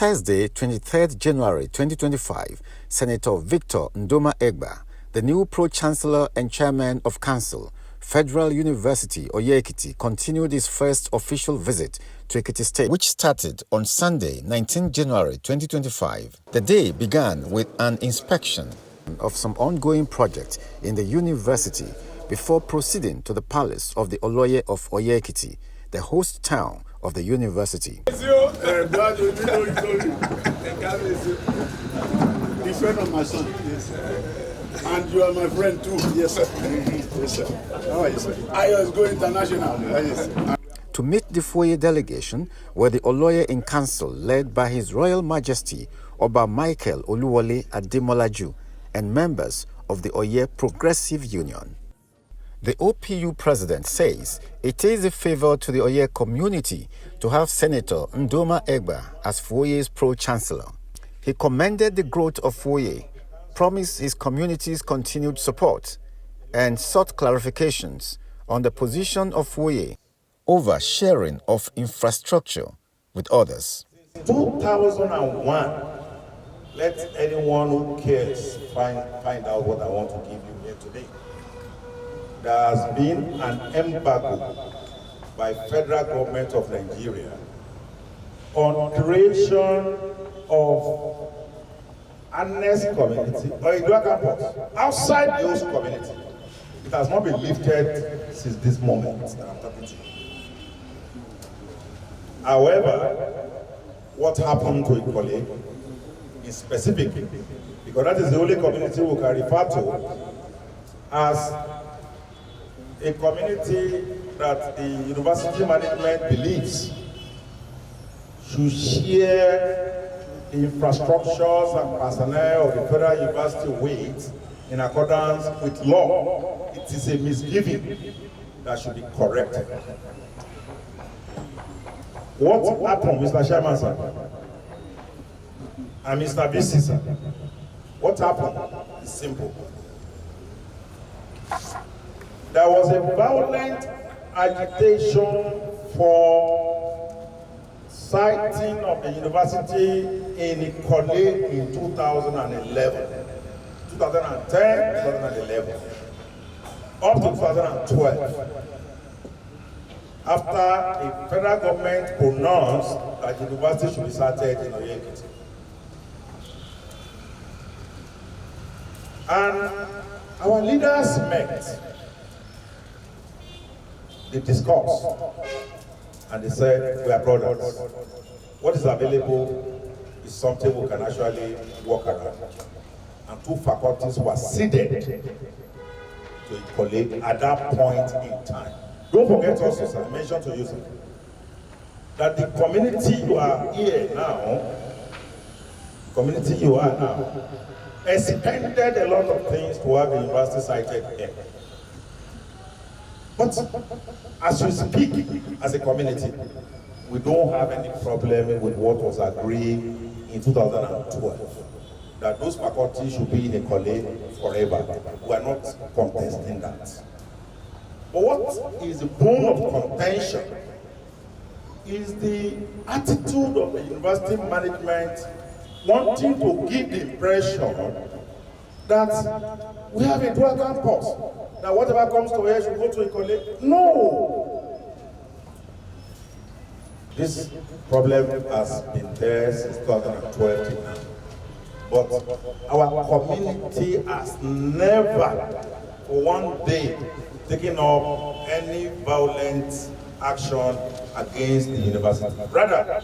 Thursday, 23rd January 2025, Senator Victor Ndoma-Egba, the new Pro-Chancellor and Chairman of Council, Federal University Oye-Ekiti, continued his first official visit to Ekiti State, which started on Sunday, 19 January 2025. The day began with an inspection of some ongoing projects in the university before proceeding to the palace of the Oloye of Oye-Ekiti, the host town of the university. The friend of my son. Yes. And you are my friend too. Yes, sir. Yes, sir. How are you, sir? I was going international. Yes. To meet the FUOYE delegation were the Oloye in council led by His Royal Majesty Oba Michael Oluwole Ademolaju and members of the Oye Progressive Union. The OPU president says it is a favor to the Oye community to have Senator Ndoma-Egba as FUOYE's Pro-Chancellor. He commended the growth of FUOYE, promised his community's continued support, and sought clarifications on the position of FUOYE over sharing of infrastructure with others. 2001, let anyone who cares find out what I want to give you here today. There has been an embargo by federal government of Nigeria on creation of Annex community or Idua campus outside those community. It has not been lifted since this moment that I'm talking to you. However, what happened to Ikole is specific, because that is the only community we can refer to as a community that the university management believes should share the infrastructures and personnel of the Federal University with in accordance with law. It is a misgiving that should be corrected. What happened, Mr. Chairman, sir? And Mr. VC, sir? What happened is simple. There was a violent agitation for siting of the university in Ikole in 2011, 2010, 2011, up to 2012. After the federal government pronounced that the university should be sited in Oye-Ekiti. And our leaders met. They discussed and they said, we are brothers. What is available is something we can actually work around. And two faculties were seeded to Ikole at that point in time. Don't forget also, sir, I mentioned to you, sir, that the community you are here now, expended a lot of things to have the university sited here. But as you speak as a community, we don't have any problem with what was agreed in 2012, that those faculties should be in Ikole forever. We are not contesting that. But what is the bone of contention is the attitude of the university management wanting to give the impression that we have a dual campus, that whatever comes to here should go to Ikole. No! This problem has been there since 2012 till now. But our community has never, for one day, taken up any violent action against the university. Rather,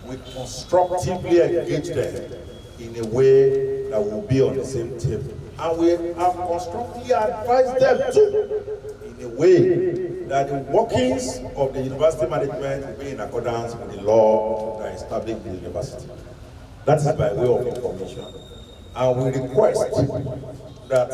we constructively engage them in a way that will be on the same table. And we have constructively advised them too, in a way that the workings of the university management will be in accordance with the law that established the university. That is by way of information. And we request that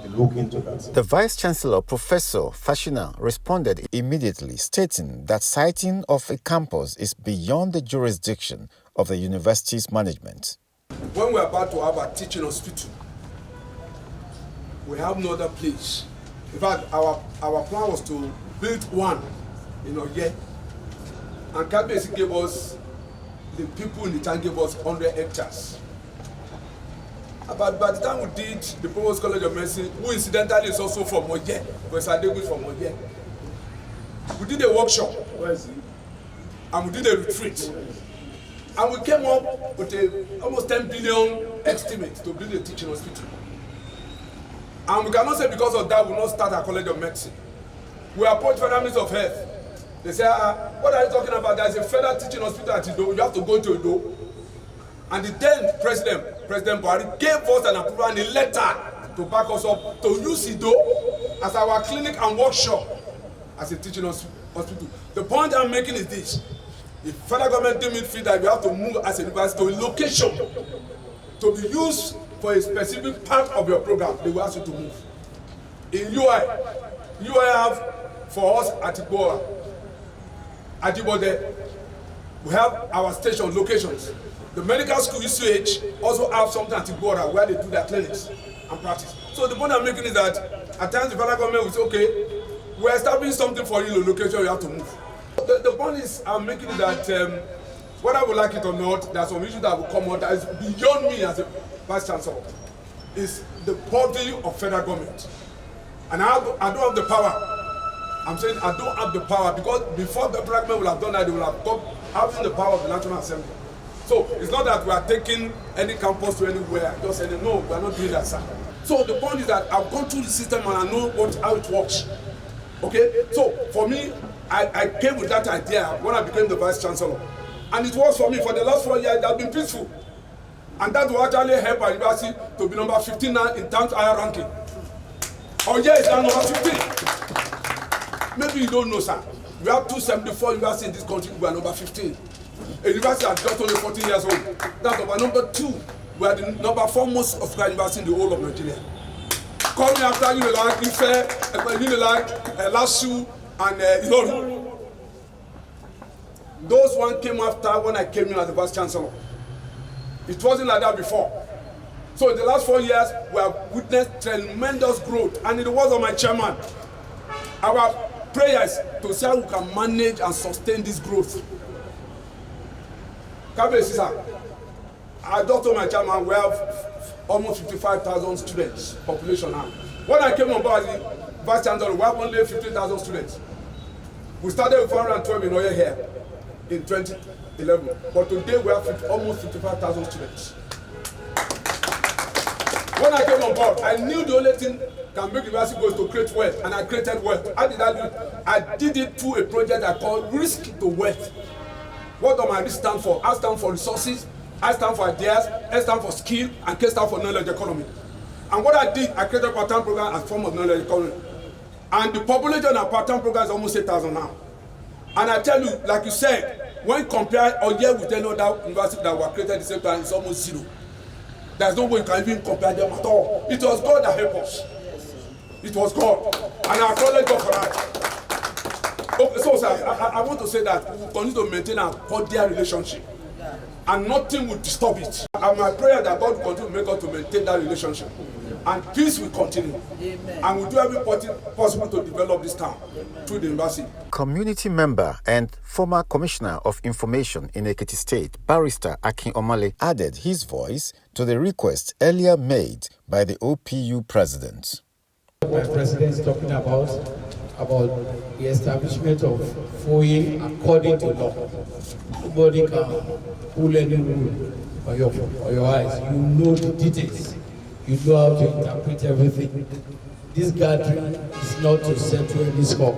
you look into that. The Vice-Chancellor, Professor Fashina, responded immediately, stating that siting of a campus is beyond the jurisdiction of the university's management. When we're about to have a teaching hospital, we have no other place. In fact, our plan was to build one in Oye, and Kabesi gave us the people in the town gave us 100 hectares. But by the time we did the Provost College of Medicine, who incidentally is also from Oye, Professor Adegu is from Oye, we did a workshop. And we did a retreat. And we came up with almost 10 billion estimate to build a teaching hospital. And we cannot say because of that we will not start our College of Medicine. We approached Federal Ministry of Health. They say, what are you talking about? There's a federal teaching hospital at Ido. You have to go to Ido. And the then President Buhari, gave us an approval and a letter to back us up to use Ido as our clinic and workshop as a teaching hospital. The point I'm making is this. The federal government didn't feel that we have to move as a university to a location to be used for a specific part of your program. They will ask you to move. In UI have for us at Ajibode, we have our station locations. The medical school UCH also have something at Ibora where they do their clinics and practice. So the point I'm making is that at times the federal government will say, okay, we're establishing something for you, location, you have to move. The point is I'm making is that whether we like it or not, there's some issue that will come out that is beyond me as a Vice Chancellor. Is the body of federal government. And I don't have the power. I'm saying I don't have the power because before the federal government will have done that, they will have got having the power of the National Assembly. So it's not that we are taking any campus to anywhere, just saying, no, we are not doing that, sir. So the point is that I've gone through the system and I know how it works. Okay? So for me, I came with that idea when I became the Vice Chancellor. And it was for me, for the last 4 years, it has been peaceful. And that will actually help our university to be number 15 now in terms of higher ranking. Oye is now number 15. Maybe you don't know, sir. We have 274 universities in this country, we are number 15. A university that's just only 14 years old. That's number 2. We are the number 4 most of the university in the whole of Nigeria. Call me after Unilag, Ife, Unilag, Lasu, and Ilorin. Those one came after when I came in as the Vice Chancellor. It wasn't like that before. So in the last 4 years, we have witnessed tremendous growth. And in the words of my chairman, our prayer is to see how we can manage and sustain this growth. I just told my chairman we have almost 55,000 students population now. When I came on board as the Vice Chancellor, we have only 15,000 students. We started with 412 in Oye here in 2011, but today we have almost 55,000 students. When I came on board, I knew the only thing can make the university go to create wealth, and I created wealth. How did I do it? I did it through a project I called Risk to Wealth. What does my risk stand for? I stand for resources, I stand for ideas, S stand for skill, and K stand for knowledge economy. And what I did, I created a part-time program as a form of knowledge economy. And the population of part-time program is almost 8,000 now. And I tell you, like you said, when you compare Oye with any other university that were created at the same time, it's almost zero. There's no way you can even compare them at all. It was God that helped us. It was God. And I acknowledge God for that. Okay, so sir, I want to say that we will continue to maintain a cordial relationship. And nothing will disturb it. And my prayer that God will continue to make us to maintain that relationship. And peace will continue. Amen. And we'll do everything possible to develop this town through the university. Community member and former Commissioner of Information in Ekiti State, Barrister Akin Omale, added his voice to the request earlier made by the OPU president. My president is talking about the establishment of FUOYE according to law. Nobody can pull any rule on your eyes. You know the details. You know how to interpret everything. This gathering is not to settle any score.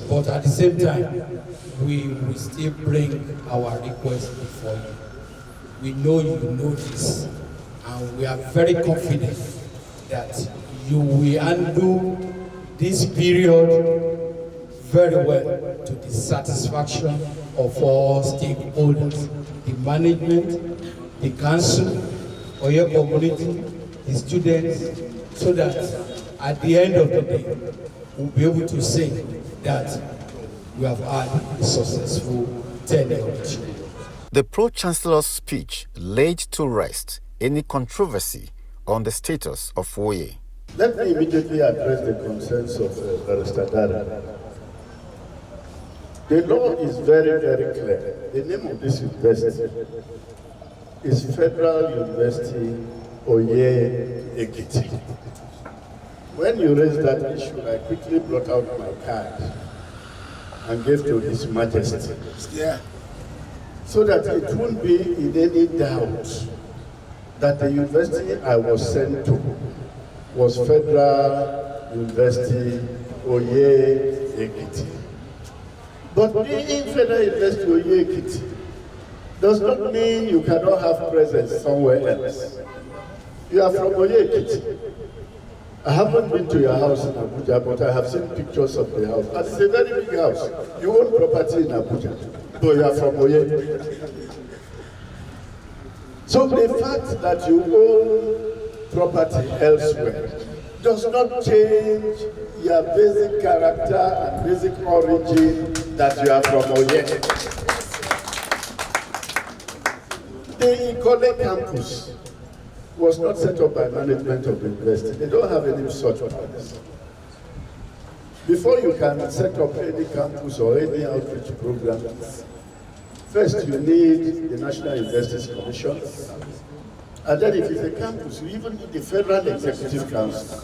But at the same time, we will still bring our request before you. We know you know this, and we are very confident that you will handle this period very well to the satisfaction of all stakeholders, the management, the council, or your community, the students, so that at the end of the day, we'll be able to say that we have had a successful tenure. The Pro-Chancellor's speech laid to rest any controversy on the status of FUOYE. Let me immediately address the concerns of Barrister Dada. The law is very, very clear. The name of this university is Federal University Oye-Ekiti. When you raised that issue, I quickly brought out my card and gave to His Majesty. Yeah. So that it won't be in any doubt that the university I was sent to was Federal University Oye-Ekiti. But being Federal University Oye-Ekiti does not mean you cannot have presence somewhere else. You are from Oye-Ekiti. I haven't been to your house in Abuja, but I have seen pictures of the house. And it's a very big house. You own property in Abuja, though you are from Oye. So the fact that you own property elsewhere does not change your basic character and basic origin that you are from Oye. The Ikole campus was not set up by management of the university. They don't have any such plans. Before you can set up any campus or any outreach program, first you need the National Universities Commission, and then if it's a campus, you even need the Federal Executive Council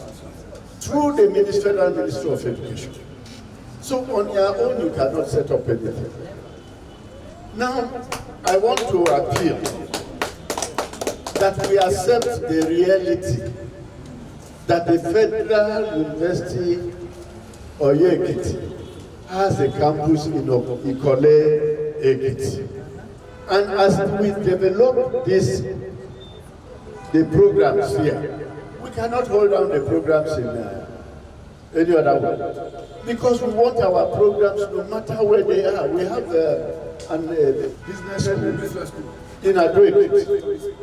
through the Federal Ministry of Education. So on your own, you cannot set up anything. Now, I want to appeal that we accept the reality that the Federal University Oye-Ekiti has a campus in Ikole-Ekiti. And as we develop the programs here, we cannot hold down the programs in any other way. Because we want our programs, no matter where they are. We have a business school in Oye-Ekiti.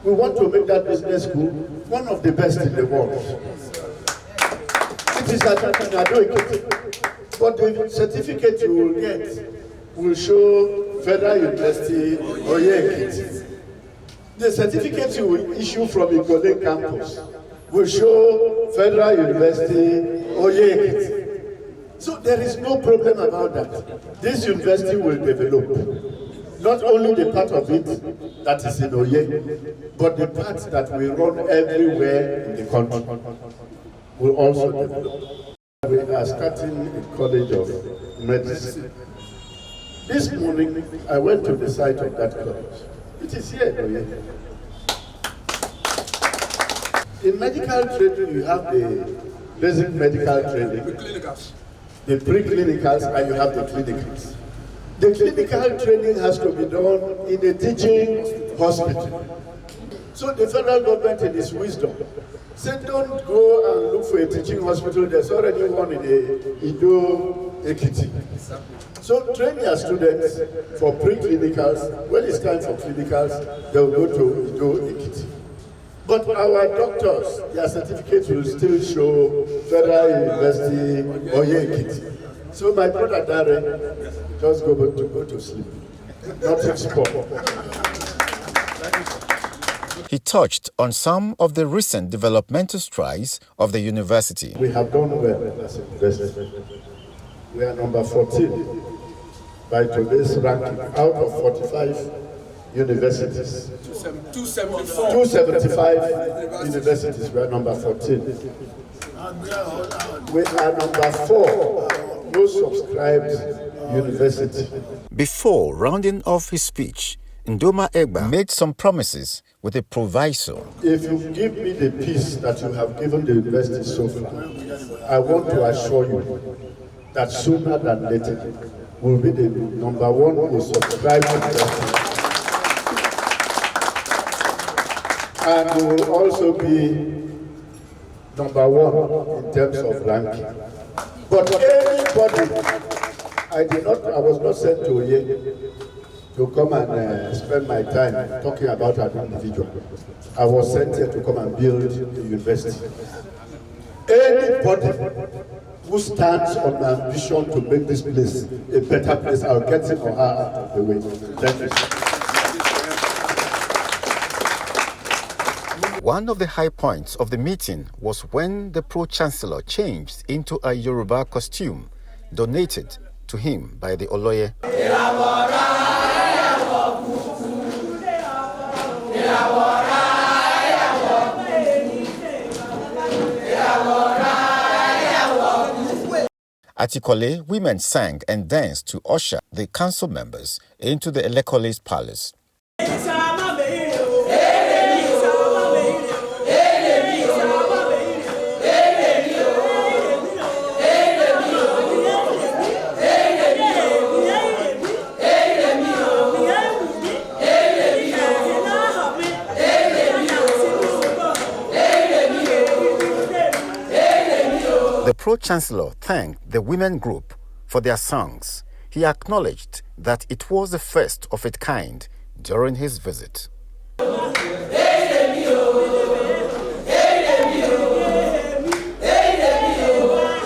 We want to make that business school one of the best in the world. It is at Oye-Ekiti. But the certificate you will get will show Federal University Oye-Ekiti. The certificate you will issue from Ikole campus will show Federal University Oye-Ekiti. So there is no problem about that. This university will develop not only the part of it that is in Oye, but the part that we run everywhere in the country will also develop. We are starting a college of medicine. This morning, I went to the site of that college. It is here in Oye. In medical training, you have the basic medical training, the pre-clinicals, and you have the clinicals. The clinical training has to be done in a teaching hospital. So the federal government, in its wisdom, said don't go and look for a teaching hospital. There's already one in Oye-Ekiti. So train your students for pre-clinicals. When it's time for clinicals, they'll go to Oye-Ekiti. But our doctors, their certificates will still show Federal University Oye-Ekiti. So my brother Darren, just go to sleep. Not sport. He touched on some of the recent developmental strides of the university. We have done well as a university. We are number 14 by today's ranking out of 45 universities. 275 universities, we are number 14. We are number 4, most subscribed university. Before rounding off his speech, Ndoma-Egba made some promises with a proviso. If you give me the peace that you have given the university so far, I want to assure you that sooner than later will be the number 1 most subscribed university. And we will also be number 1 in terms of ranking. But anybody, I was not sent to Oye to come and spend my time talking about an individual. I was sent here to come and build a university. Anybody who stands on the ambition to make this place a better place, I'll get him or her out of the way. Thank you. One of the high points of the meeting was when the Pro-Chancellor changed into a Yoruba costume donated to him by the Oloye. At Ikole, women sang and danced to usher the council members into the Elekole's palace. The Pro-Chancellor thanked the women group for their songs. He acknowledged that it was the first of its kind during his visit.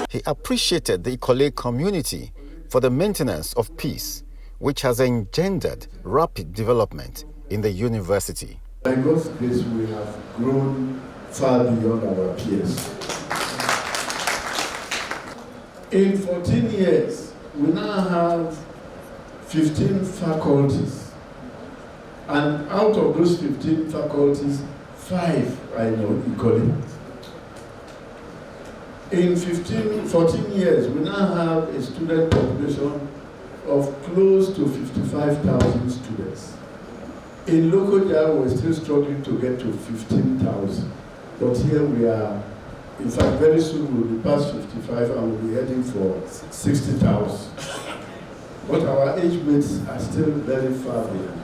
He appreciated the Ikole community for the maintenance of peace, which has engendered rapid development in the university. By God's grace, we have grown far beyond our peers. In 14 years, we now have 15 faculties. And out of those 15 faculties, 5 are in Ikole. In 14 years, we now have a student population of close to 55,000 students. In Lokoja, we're still struggling to get to 15,000. But here we are. In fact, very soon we'll be past 55 and we'll be heading for 60,000. But our age mates are still very far behind.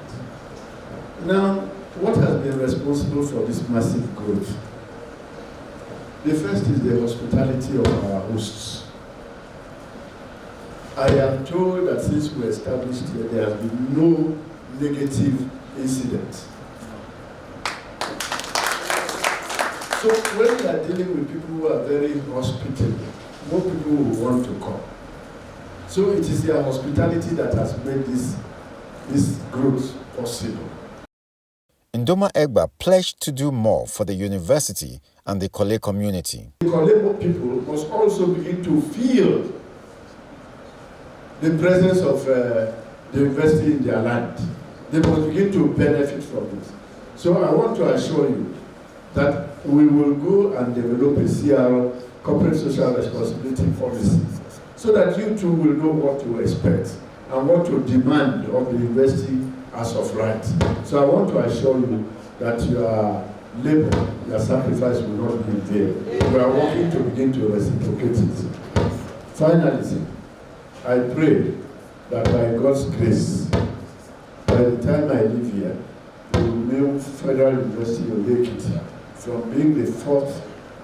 Now, what has been responsible for this massive growth? The first is the hospitality of our hosts. I am told that since we established here, there has been no negative incident. So when we are dealing with people who are very hospitable, more people will want to come. So it is their hospitality that has made this growth possible. Ndoma-Egba pledged to do more for the university and the Ikole community. The Ikole people must also begin to feel the presence of the university in their land. They must begin to benefit from it. So I want to assure you that we will go and develop a CRO, corporate social responsibility policy, so that you too will know what to expect and what to demand of the university as of right. So I want to assure you that your labor, your sacrifice will not be in vain. We are working to begin to reciprocate it. Finally, I pray that by God's grace, by the time I leave here, we will move Federal University of Oye-Ekiti from being the 4th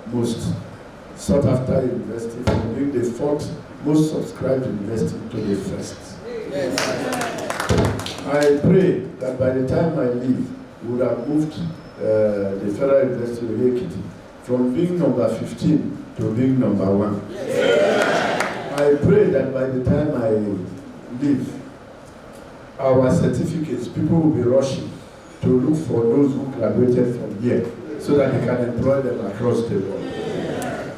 most sought after university, from being the 4th most subscribed university to the 1st. I pray that by the time I leave, we would have moved the Federal University of Oye-Ekiti from being number 15 to being number 1. I pray that by the time I leave, our certificates, people will be rushing to look for those who graduated from here so that they can employ them across the world.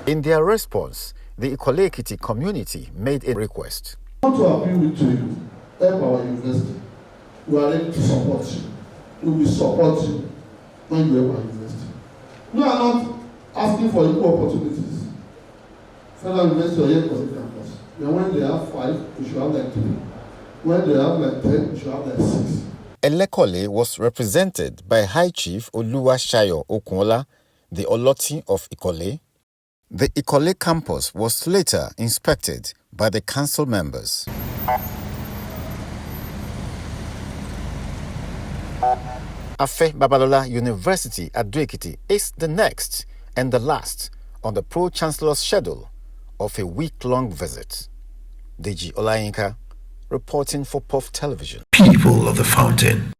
In their response, the Ikole-Ekiti community made a request. I want to appeal to you, help our university. We are ready to support you. We will support you when you help our university. We are not asking for equal opportunities. Federal University of Oye-Ekiti campus. Then when they have 5, we should have like 3. When they have like 10, we should have like 6. Elekole was represented by High Chief Oluwashayo Okunla, the Oloti of Ikole. The Ikole campus was later inspected by the council members. Afe Babalola University at Oye-Ekiti is the next and the last on the Pro-Chancellor's schedule of a week-long visit. Deji Olayinka, reporting for Puff Television. People of the Fountain.